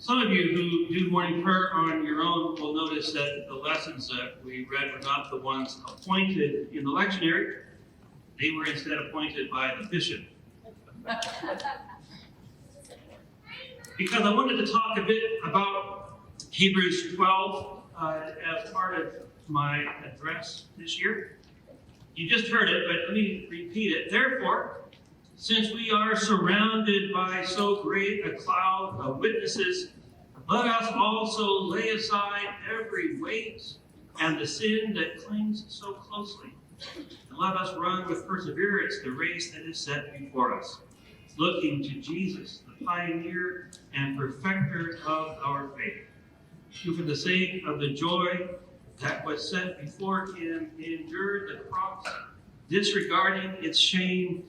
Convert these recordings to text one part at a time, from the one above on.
Some of you who do morning prayer on your own will notice that the lessons that we read were not the ones appointed in the lectionary. They were instead appointed by the bishop. Because I wanted to talk a bit about Hebrews 12 as part of my address this year. You just heard it, but let me repeat it. Therefore, since we are surrounded by so great a cloud of witnesses, let us also lay aside every weight and the sin that clings so closely. And let us run with perseverance the race that is set before us, looking to Jesus, the pioneer and perfecter of our faith, who for the sake of the joy that was set before him endured the cross, disregarding its shame,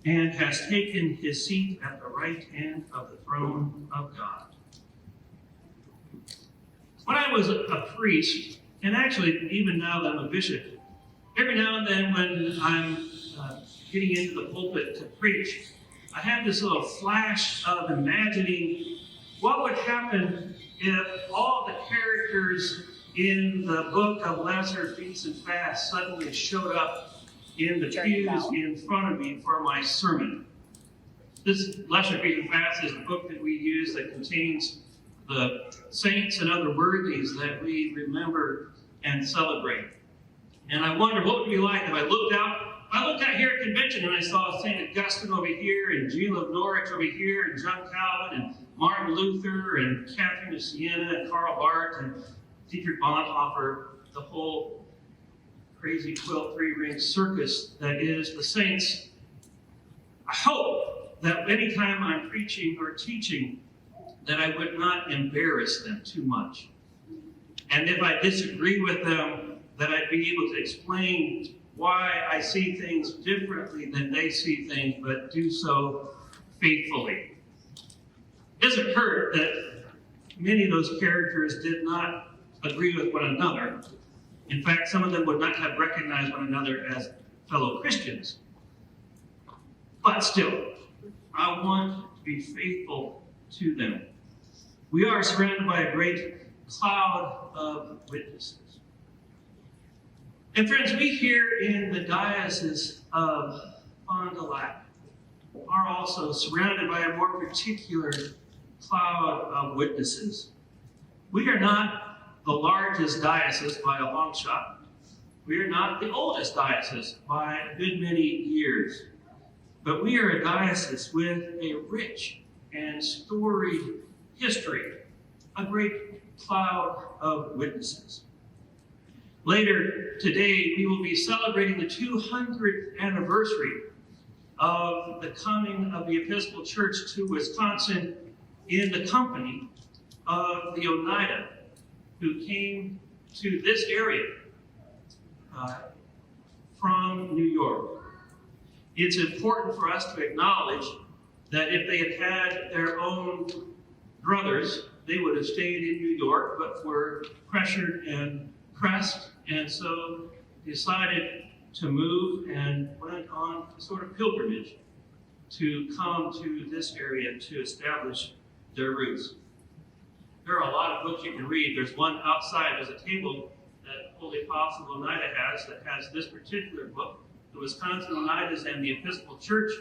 and has taken his seat at the right hand of the throne of God. When I was a priest, and actually even now that I'm a bishop, every now and then when I'm getting into the pulpit to preach, I have this little flash of imagining what would happen if all the characters in the book of Lesser Feasts and Fasts suddenly showed up in the pews in front of me for my sermon. This Lesser Feasts and Fasts is a book that we use that contains the saints and other worthies that we remember and celebrate. And I wonder what would it be like if I looked out here at convention and I saw St. Augustine over here, and Jean of Norwich over here, and John Calvin, and Martin Luther, and Catherine of Siena, and Karl Barth, and Dietrich Bonhoeffer, the whole crazy quilt three-ring circus that is the saints. I hope that anytime I'm preaching or teaching, that I would not embarrass them too much. And if I disagree with them, that I'd be able to explain why I see things differently than they see things, but do so faithfully. It doesn't hurt that many of those characters did not agree with one another. In fact, some of them would not have recognized one another as fellow Christians. But still, I want to be faithful to them. We are surrounded by a great cloud of witnesses. And friends, we here in the Diocese of Fond du Lac are also surrounded by a more particular cloud of witnesses. We are not the largest diocese by a long shot. We are not the oldest diocese by a good many years. But we are a diocese with a rich and storied history, a great cloud of witnesses. Later today, we will be celebrating the 200th anniversary of the coming of the Episcopal Church to Wisconsin in the company of the Oneida, who came to this area from New York. It's important for us to acknowledge that if they had had their own brothers, they would have stayed in New York, but were pressured and pressed, and so decided to move and went on a sort of pilgrimage to come to this area to establish their roots. There are a lot of books you can read. There's one outside. There's a table that Holy Apostle Oneida has that has this particular book, the Wisconsin Oneidas and the Episcopal Church.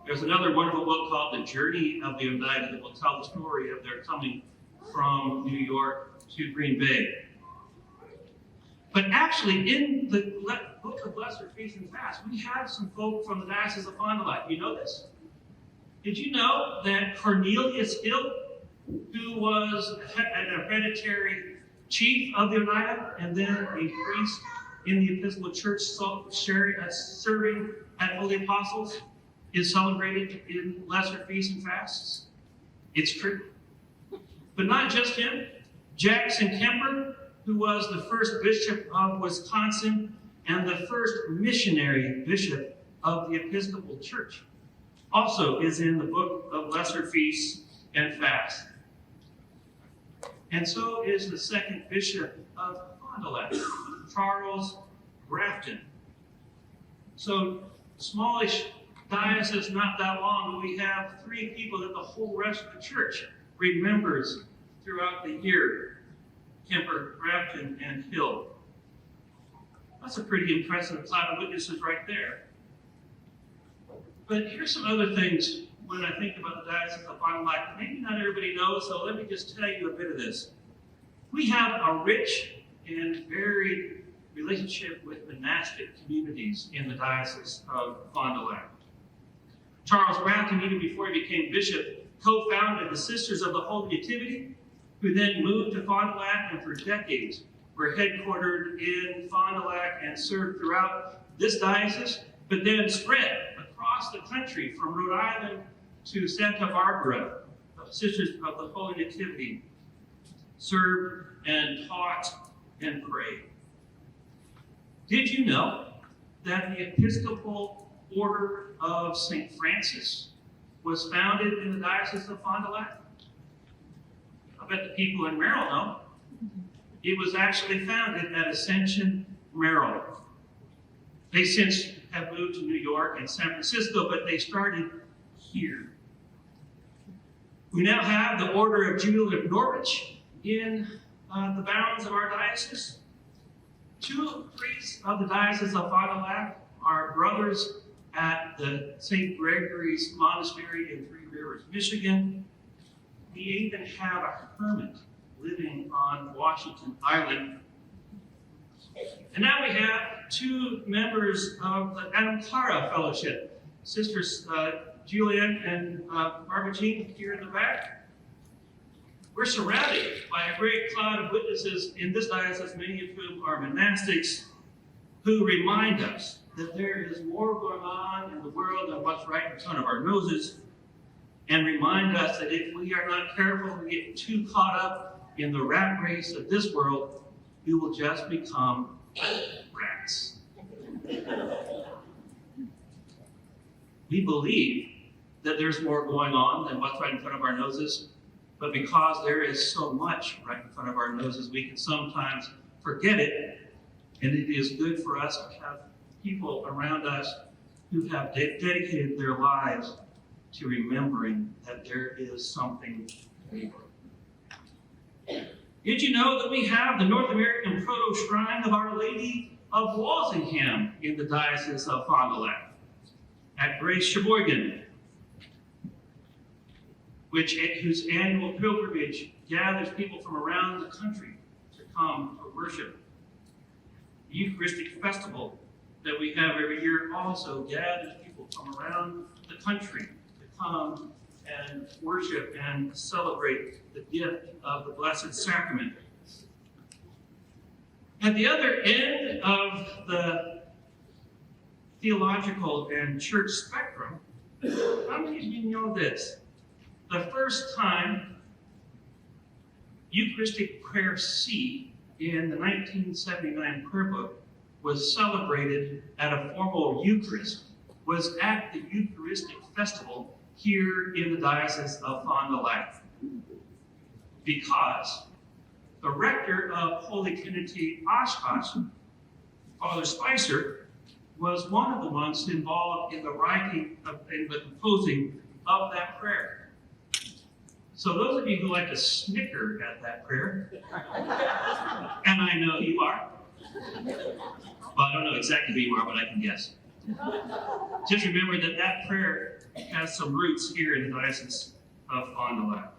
There's another wonderful book called The Journey of the Oneida that will tell the story of their coming from New York to Green Bay. But actually, in the book of Lesser Feasts and Fasts, we have some folk from the Diocese of Fond du Lac. You know this? Did you know that Cornelius Hill, who was an hereditary chief of the Oneida and then a priest in the Episcopal Church serving at Holy Apostles, is celebrated in Lesser Feasts and Fasts? It's true. But not just him. Jackson Kemper, who was the first bishop of Wisconsin and the first missionary bishop of the Episcopal Church, also is in the book of Lesser Feasts and Fasts. And so is the second bishop of Fond du Lac, Charles Grafton. So, smallish diocese, not that long, but we have three people that the whole rest of the church remembers throughout the year Kemper, Grafton, and Hill. That's a pretty impressive cloud of witnesses right there. But here's some other things when I think about the Diocese of Fond du Lac. Maybe not everybody knows, so let me just tell you a bit of this. We have a rich and varied relationship with monastic communities in the Diocese of Fond du Lac. Charles Grafton, even before he became bishop, co-founded the Sisters of the Holy Nativity, who then moved to Fond du Lac and for decades were headquartered in Fond du Lac and served throughout this diocese, but then spread across the country from Rhode Island to Santa Barbara. The Sisters of the Holy Nativity served and taught and prayed. Did you know that the Episcopal Order of St. Francis was founded in the Diocese of Fond du Lac? I bet the people in Merrill know. It was actually founded at Ascension, Merrill. They since have moved to New York and San Francisco, but they started here. We now have the Order of Jubilee of Norwich in the bounds of our diocese. Two priests of the Diocese of Fond du Lac are brothers at the St. Gregory's Monastery in Three Rivers, Michigan. We even have a hermit living on Washington Island. And now we have two members of the Adam Clara Fellowship, Sisters Julian and Barbara Jean here in the back. We're surrounded by a great cloud of witnesses in this diocese, many of whom are monastics, who remind us that there is more going on in the world than what's right in front of our noses, and remind us that if we are not careful and get too caught up in the rat race of this world, we will just become rats. We believe that there's more going on than what's right in front of our noses, but because there is so much right in front of our noses, we can sometimes forget it, and it is good for us to have people around us who have dedicated their lives to remembering that there is something more. Did you know that we have the North American proto-shrine of Our Lady of Walsingham in the Diocese of Fond du Lac at Grace Sheboygan, whose annual pilgrimage gathers people from around the country to come to worship. The Eucharistic Festival that we have every year also gathers people from around the country to come and worship and celebrate the gift of the Blessed Sacrament. At the other end of the theological and church spectrum, how many of you know this? The first time Eucharistic Prayer C in the 1979 prayer book was celebrated at a formal Eucharist was at the Eucharistic Festival here in the Diocese of Fond du Lac. Because the rector of Holy Trinity Oshkosh, Father Spicer, was one of the ones involved in the writing and the composing of that prayer. So those of you who like to snicker at that prayer, and I know you are, well, I don't know exactly who you are, but I can guess. Just remember that that prayer has some roots here in the Diocese of Fond du Lac.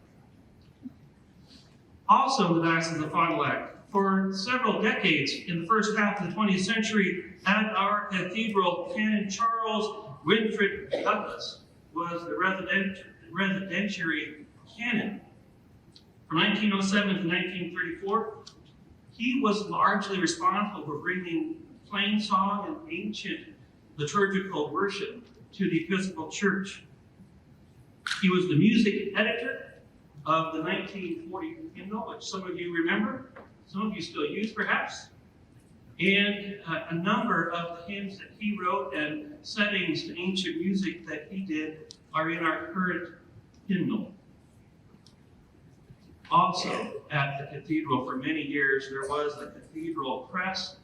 Also in the Diocese of Fond du Lac, for several decades in the first half of the 20th century, at our cathedral, Canon Charles Winfred Douglas was the residentiary canon. From 1907 to 1934, he was largely responsible for bringing plain song and ancient liturgical worship to the Episcopal Church. He was the music editor of the 1940 hymnal, which some of you remember, some of you still use perhaps, and a number of the hymns that he wrote and settings to ancient music that he did are in our current hymnal. Also at the cathedral for many years, there was the cathedral press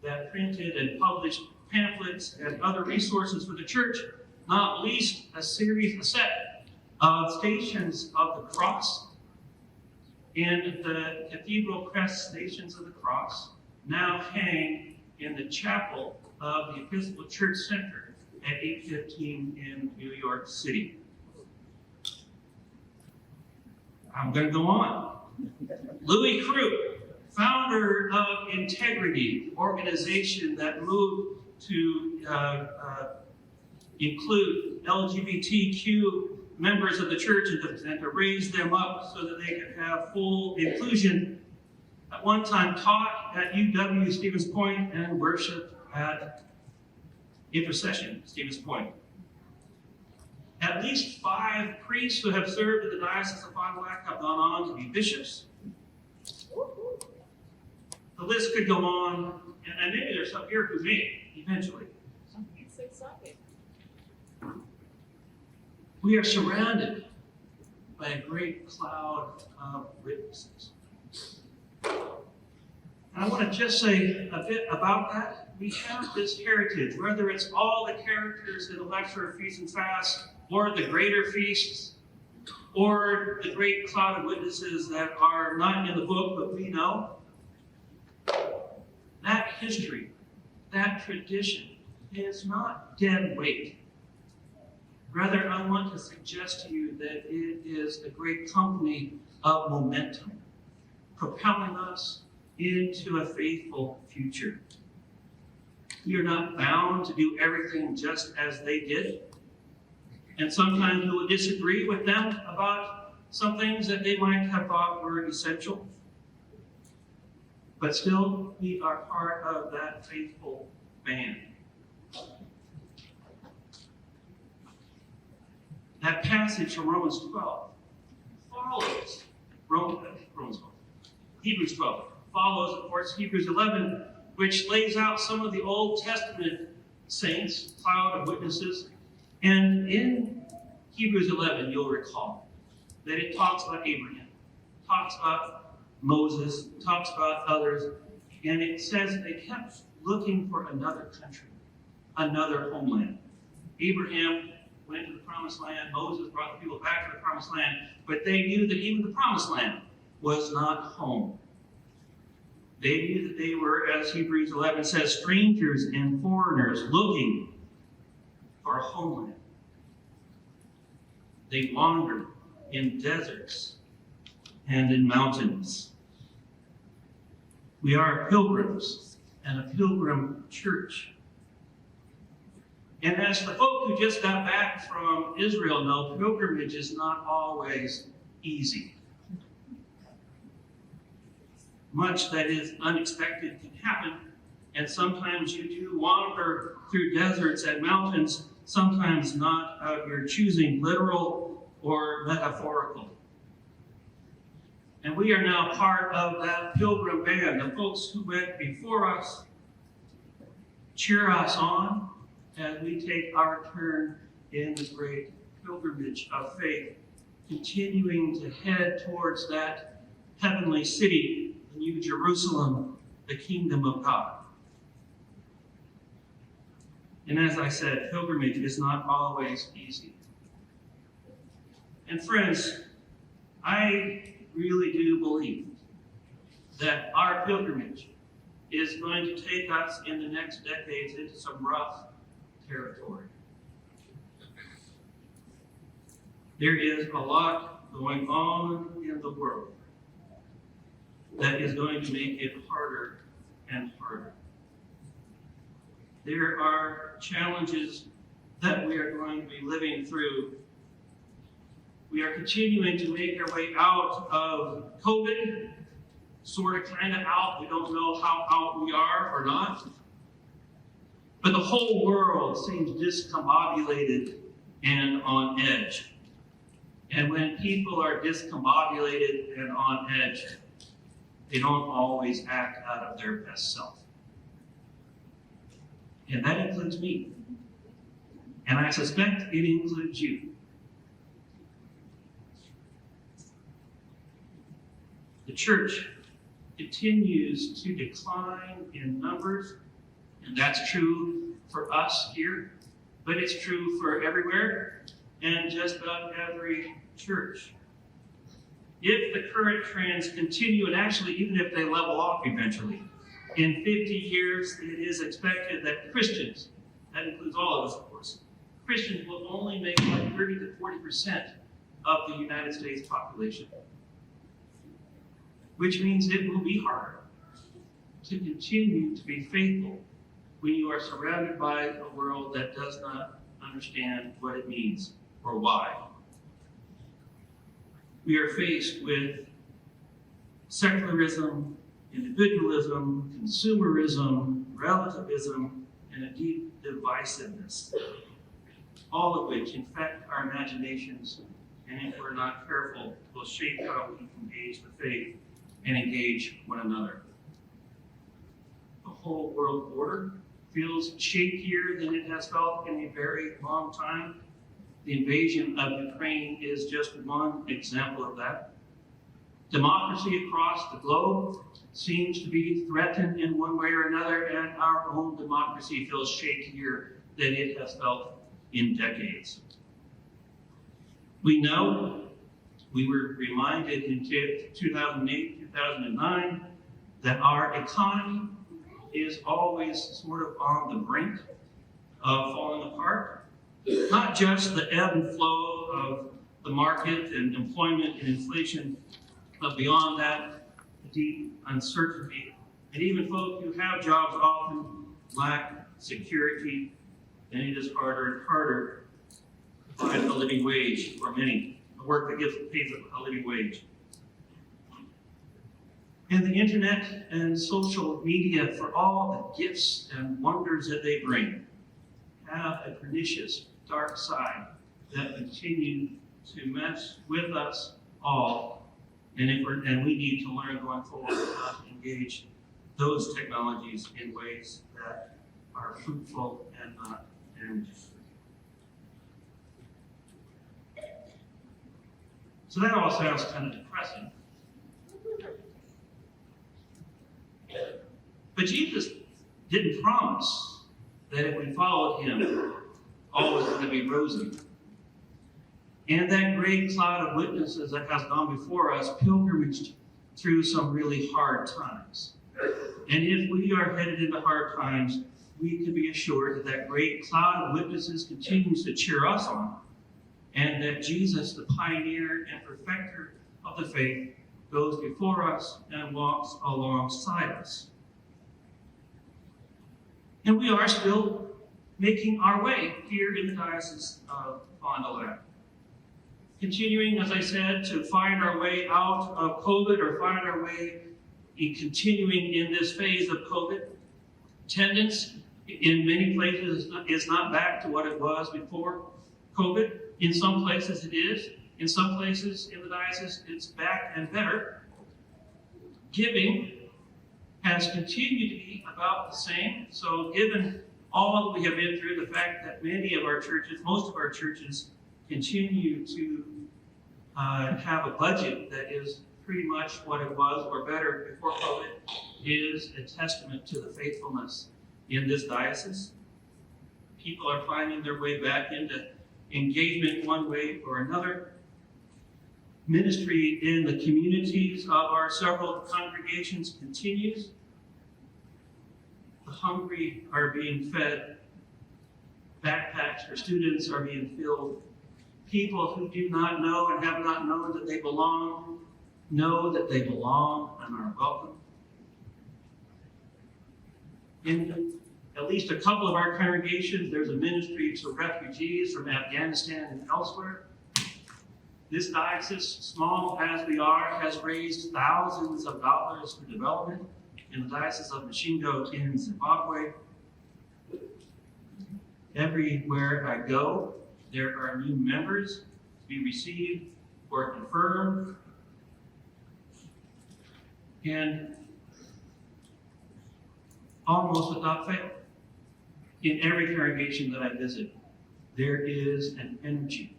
that printed and published pamphlets and other resources for the church, not least a set of Stations of the Cross in the cathedral crest Stations of the Cross now hang in the chapel of the Episcopal Church Center at 815 in New York City. I'm going to go on. Louis Crew, founder of Integrity, organization that moved to include LGBTQ members of the church and to raise them up so that they could have full inclusion. At one time taught at UW Stevens Point and worshiped at Intercession Stevens Point. At least 5 priests who have served in the Diocese of Fond du Lac have gone on to be bishops. The list could go on, and maybe there's some here who may eventually. It's exciting. We are surrounded by a great cloud of witnesses. And I want to just say a bit about that. We have this heritage, whether it's all the characters in the lecture, feast and fast, or the greater feasts, or the great cloud of witnesses that are not in the book, but we know. That history, that tradition is not dead weight. Rather, I want to suggest to you that it is a great company of momentum, propelling us into a faithful future. We are not bound to do everything just as they did. And sometimes we will disagree with them about some things that they might have thought were essential. But still, we are part of that faithful band. That passage from Romans 12 follows Hebrews 12 follows, of course, Hebrews 11, which lays out some of the Old Testament saints, cloud of witnesses. And in Hebrews 11, you'll recall that it talks about Abraham, talks about Moses, talks about others, and it says they kept looking for another country, another homeland. Abraham went to the promised land, Moses brought the people back to the promised land, but they knew that even the promised land was not home. They knew that they were, as Hebrews 11 says, strangers and foreigners looking for a homeland. They wandered in deserts and in mountains. We are pilgrims and a pilgrim church. And as the folk who just got back from Israel know, pilgrimage is not always easy. Much that is unexpected can happen, and sometimes you do wander through deserts and mountains, sometimes not of your choosing, literal or metaphorical. And we are now part of that pilgrim band, the folks who went before us, cheer us on as we take our turn in the great pilgrimage of faith, continuing to head towards that heavenly city, the New Jerusalem, the kingdom of God. And as I said, pilgrimage is not always easy. And friends, I really do believe that our pilgrimage is going to take us in the next decades into some rough territory. There is a lot going on in the world that is going to make it harder and harder. There are challenges that we are going to be living through. We are continuing to make our way out of COVID, sort of kind of out. We don't know how out we are or not. But the whole world seems discombobulated and on edge. And when people are discombobulated and on edge, they don't always act out of their best self. And that includes me. And I suspect it includes you. The church continues to decline in numbers, and that's true for us here, but it's true for everywhere and just about every church. if the current trends continue, and actually even if they level off eventually, in 50 years it is expected that Christians, that includes all of us of course, Christians will only make like 30 to 40% of the United States population. Which means it will be harder to continue to be faithful when you are surrounded by a world that does not understand what it means or why. We are faced with secularism, individualism, consumerism, relativism, and a deep divisiveness, all of which infect our imaginations, and if we're not careful, will shape how we engage the faith and engage one another. The whole world order feels shakier than it has felt in a very long time. The invasion of Ukraine is just one example of that. Democracy across the globe seems to be threatened in one way or another, and our own democracy feels shakier than it has felt in decades. We know, we were reminded in 2008, 2009, that our economy is always sort of on the brink of falling apart. Not just the ebb and flow of the market and employment and inflation, but beyond that, deep uncertainty. And even folks who have jobs often lack security, and it is harder and harder to find a living wage for many, a work that pays a living wage. And the internet and social media, for all the gifts and wonders that they bring, have a pernicious dark side that continue to mess with us all. And we need to learn going forward how to engage those technologies in ways that are fruitful and not damaging. So that all sounds kind of depressing. But Jesus didn't promise that if we followed him, all was going to be rosy. And that great cloud of witnesses that has gone before us pilgrimaged through some really hard times. And if we are headed into hard times, we can be assured that that great cloud of witnesses continues to cheer us on, and that Jesus, the pioneer and perfecter of the faith, goes before us and walks alongside us. And we are still making our way here in the Diocese of Fond du Lac. Continuing, as I said, to find our way out of COVID, or find our way in continuing in this phase of COVID. Attendance in many places is not back to what it was before COVID. In some places it is. In some places in the diocese it's back and better. Giving has continued to be about the same. So given all that we have been through, the fact that many of our churches, most of our churches, continue to have a budget that is pretty much what it was or better before COVID, is a testament to the faithfulness in this diocese. People are finding their way back into engagement one way or another. Ministry in the communities of our several congregations continues. The hungry are being fed. Backpacks for students are being filled. People who do not know and have not known that they belong know that they belong and are welcome. In at least a couple of our congregations, there's a ministry to refugees from Afghanistan and elsewhere. This diocese, small as we are, has raised thousands of dollars for development in the Diocese of Mashingo in Zimbabwe. Everywhere I go, there are new members to be received or confirmed. And almost without fail, in every congregation that I visit, there is an energy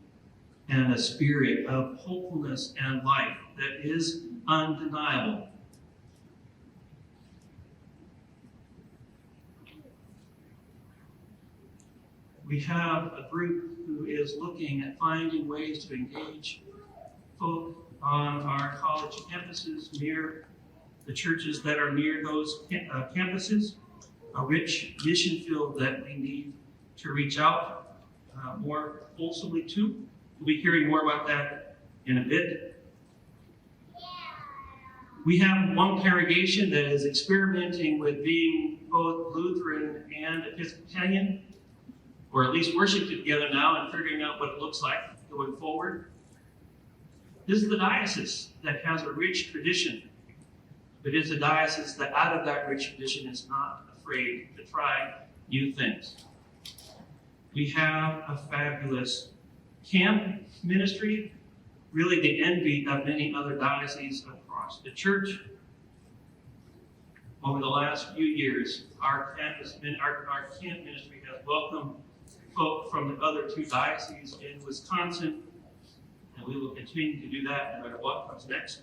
and a spirit of hopefulness and life that is undeniable. We have a group who is looking at finding ways to engage folk on our college campuses, near the churches that are near those campuses, a rich mission field that we need to reach out more wholesomely to. We'll be hearing more about that in a bit. We have one congregation that is experimenting with being both Lutheran and Episcopalian, or at least worship together now and figuring out what it looks like going forward. This is the diocese that has a rich tradition, but it's a diocese that out of that rich tradition is not afraid to try new things. We have a fabulous camp ministry, really the envy of many other dioceses across the church. Over the last few years, our camp ministry has welcomed folk from the other two dioceses in Wisconsin, and we will continue to do that no matter what comes next.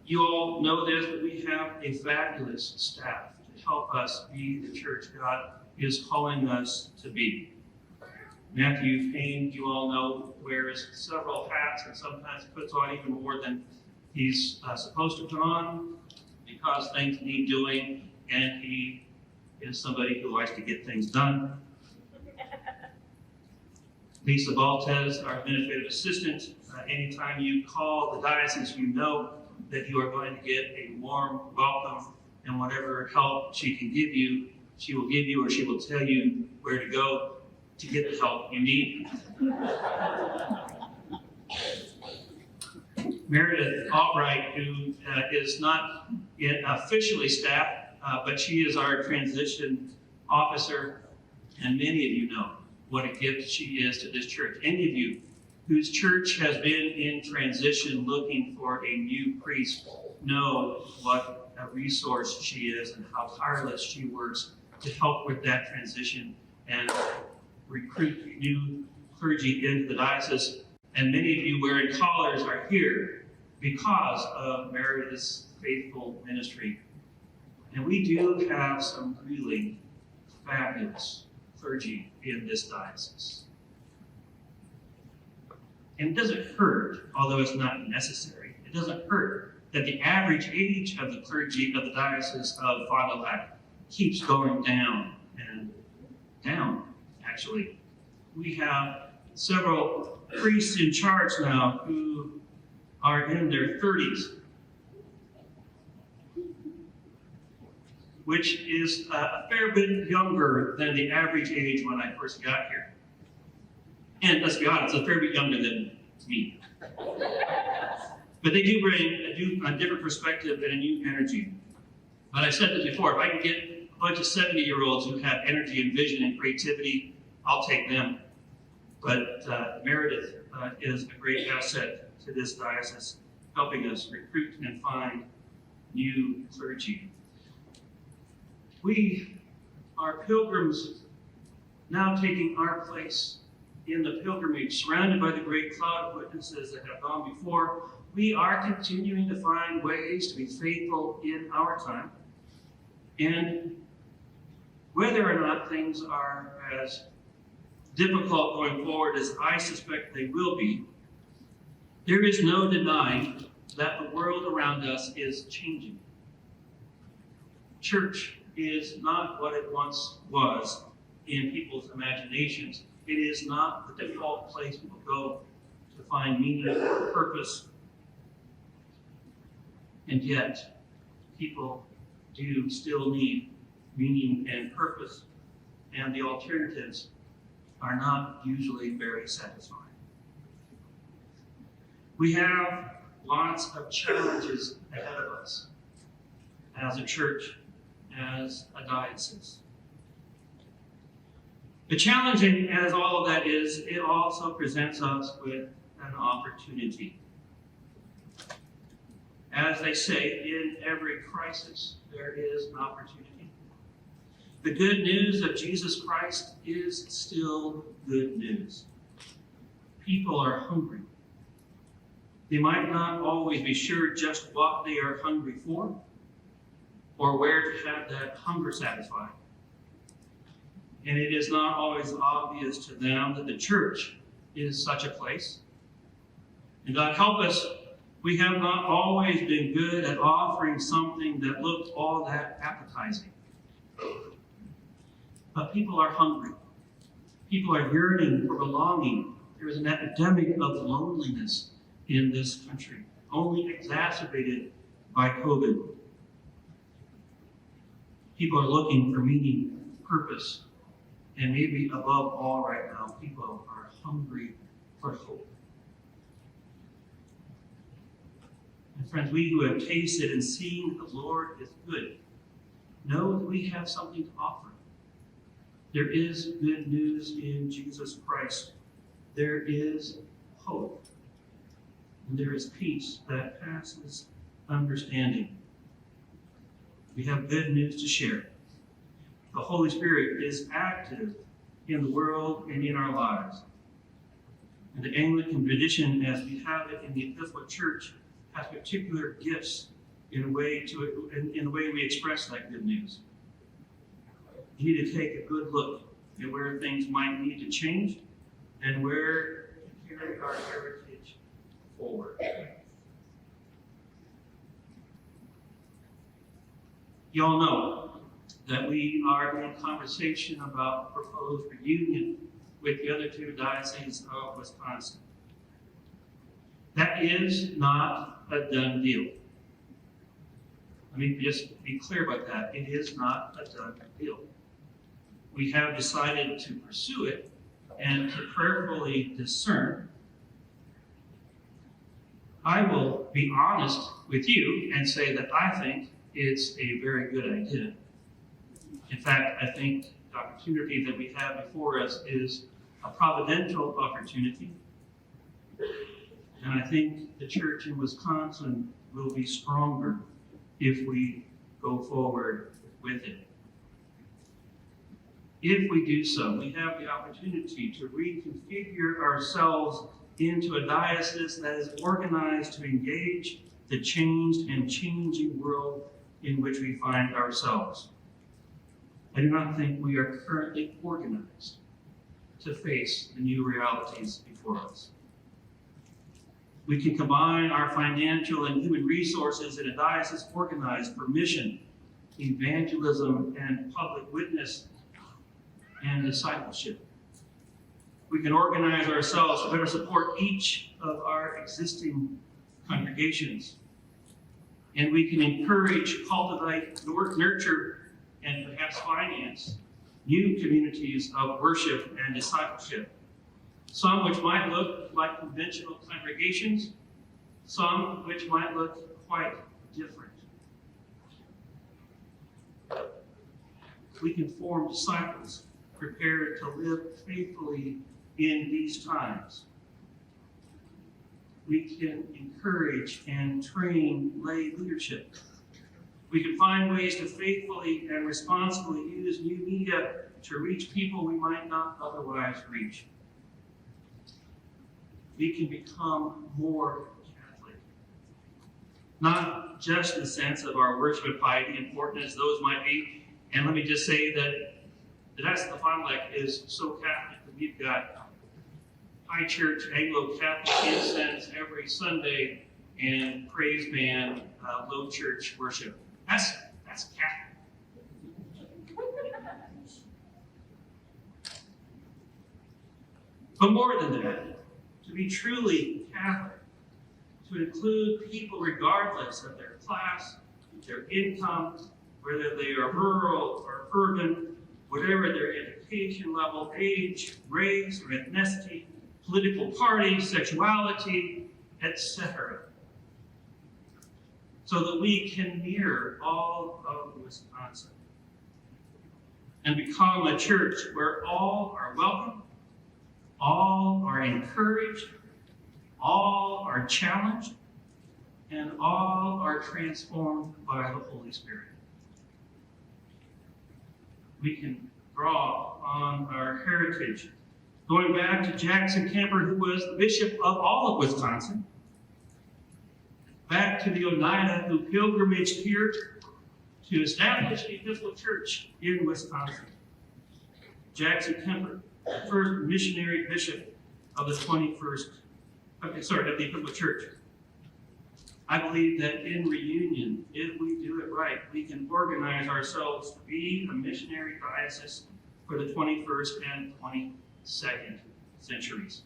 You all know this, but we have a fabulous staff to help us be the church God is calling us to be. Matthew Payne, you all know, wears several hats and sometimes puts on even more than he's supposed to put on because things need doing, and he is somebody who likes to get things done. Lisa Baltez, our administrative assistant, anytime you call the diocese, you know that you are going to get a warm welcome, and whatever help she can give you, she will give you, or she will tell you where to go to get the help you need. Meredith Albright, who is not yet officially staffed, but she is our transition officer, and many of you know what a gift she is to this church. Any of you whose church has been in transition looking for a new priest know what a resource she is and how tireless she works to help with that transition and recruit new clergy into the diocese. And many of you wearing collars are here because of Meredith's faithful ministry. And we do have some really fabulous clergy in this diocese. And it doesn't hurt, although it's not necessary, it doesn't hurt that the average age of the clergy of the Diocese of Fond du Lac keeps going down and down, actually. We have several priests in charge now who are in their 30s, which is a fair bit younger than the average age when I first got here. And let's be honest, a fair bit younger than me. But they do bring a different perspective and a new energy. But I've said this before, if I can get a bunch of 70-year-olds who have energy and vision and creativity, I'll take them. But Meredith is a great asset to this diocese, helping us recruit and find new clergy. We are pilgrims now taking our place in the pilgrimage, surrounded by the great cloud of witnesses that have gone before. We are continuing to find ways to be faithful in our time. And whether or not things are as difficult going forward as I suspect they will be, there is no denying that the world around us is changing. Church is not what it once was in people's imaginations. It is not the default place people go to find meaning or purpose. And yet, people do still need meaning and purpose, and the alternatives are not usually very satisfying. We have lots of challenges ahead of us as a church, as a diocese. The challenging as all of that is, it also presents us with an opportunity. As they say, in every crisis, there is an opportunity. The good news of Jesus Christ is still good news. People are hungry. They might not always be sure just what they are hungry for or where to have that hunger satisfied. And it is not always obvious to them that the church is such a place. And God help us, we have not always been good at offering something that looked all that appetizing. But people are hungry. People are yearning for belonging. There is an epidemic of loneliness in this country, only exacerbated by COVID. People are looking for meaning, purpose, and maybe above all right now, people are hungry for hope. And friends, we who have tasted and seen the Lord is good, know that we have something to offer. There is good news in Jesus Christ. There is hope. And there is peace that passes understanding. We have good news to share. The Holy Spirit is active in the world and in our lives. And the Anglican tradition, as we have it in the Episcopal Church, has particular gifts in the way we express that good news. You need to take a good look at where things might need to change and where to carry our heritage forward. You all know that we are in conversation about proposed reunion with the other two dioceses of Wisconsin. That is not a done deal. Let me just be clear about that. It is not a done deal. We have decided to pursue it and to prayerfully discern. I will be honest with you and say that I think it's a very good idea. In fact, I think the opportunity that we have before us is a providential opportunity. And I think the church in Wisconsin will be stronger if we go forward with it. If we do so, we have the opportunity to reconfigure ourselves into a diocese that is organized to engage the changed and changing world in which we find ourselves. I do not think we are currently organized to face the new realities before us. We can combine our financial and human resources in a diocese organized for mission, evangelism, and public witness and discipleship. We can organize ourselves to better support each of our existing congregations. And we can encourage, cultivate, nurture, and perhaps finance new communities of worship and discipleship. Some which might look like conventional congregations, some which might look quite different. We can form disciples prepared to live faithfully in these times. We can encourage and train lay leadership. We can find ways to faithfully and responsibly use new media to reach people we might not otherwise reach. We can become more Catholic. Not just in the sense of our worship and piety, important as those might be. And let me just say that the Fond du Lac is so Catholic that we've got high church Anglo-Catholic incense every Sunday and praise band, low church worship. That's Catholic. But more than that, to be truly Catholic, to include people regardless of their class, their income, whether they are rural or urban, whatever their education level, age, race, or ethnicity, political party, sexuality, etc. So that we can mirror all of Wisconsin and become a church where all are welcome, all are encouraged, all are challenged, and all are transformed by the Holy Spirit. We can draw on our heritage, going back to Jackson Kemper, who was the bishop of all of Wisconsin, back to the Oneida, who pilgrimaged here to establish the Episcopal Church in Wisconsin. Jackson Kemper, the first missionary bishop of the 21st of the Episcopal Church. I believe that in reunion, if we do it right, we can organize ourselves to be a missionary diocese for the 21st and 22nd centuries.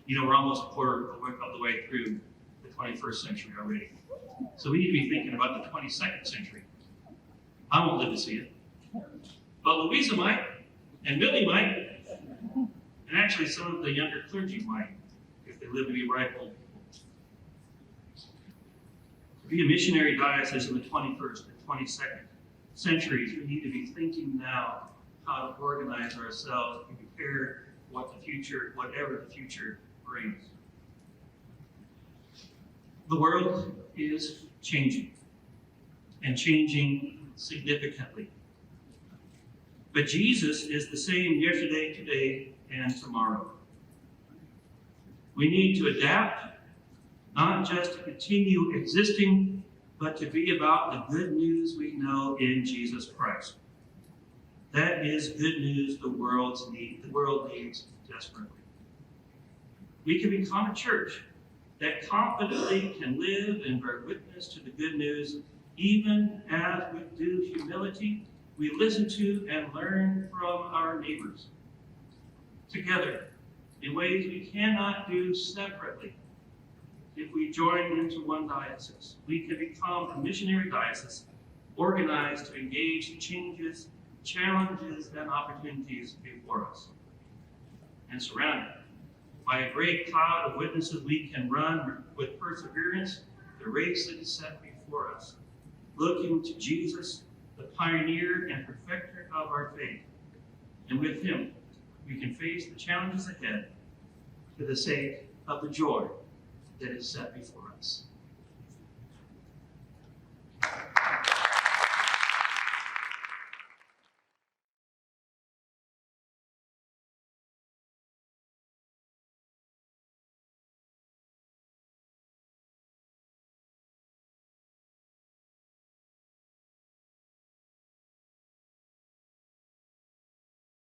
You know, we're almost a quarter of the way through the 21st century already. So we need to be thinking about the 22nd century. I won't live to see it. But Louisa might, and Billy might, and actually some of the younger clergy might, if they live to be ripe old people. To be a missionary diocese in the 21st and 22nd centuries, we need to be thinking now how to organize ourselves and prepare whatever the future brings. The world is changing, and changing significantly. But Jesus is the same yesterday, today, and tomorrow. We need to adapt, not just to continue existing, but to be about the good news we know in Jesus Christ. That is good news the world needs desperately. We can become a church that confidently can live and bear witness to the good news, even as with due humility we listen to and learn from our neighbors. Together, in ways we cannot do separately. If we join into one diocese, we can become a missionary diocese organized to engage the changes, challenges, and opportunities before us. And surrounded by a great cloud of witnesses, we can run with perseverance the race that is set before us, looking to Jesus, the pioneer and perfecter of our faith. And with him, we can face the challenges ahead for the sake of the joy that is set before us.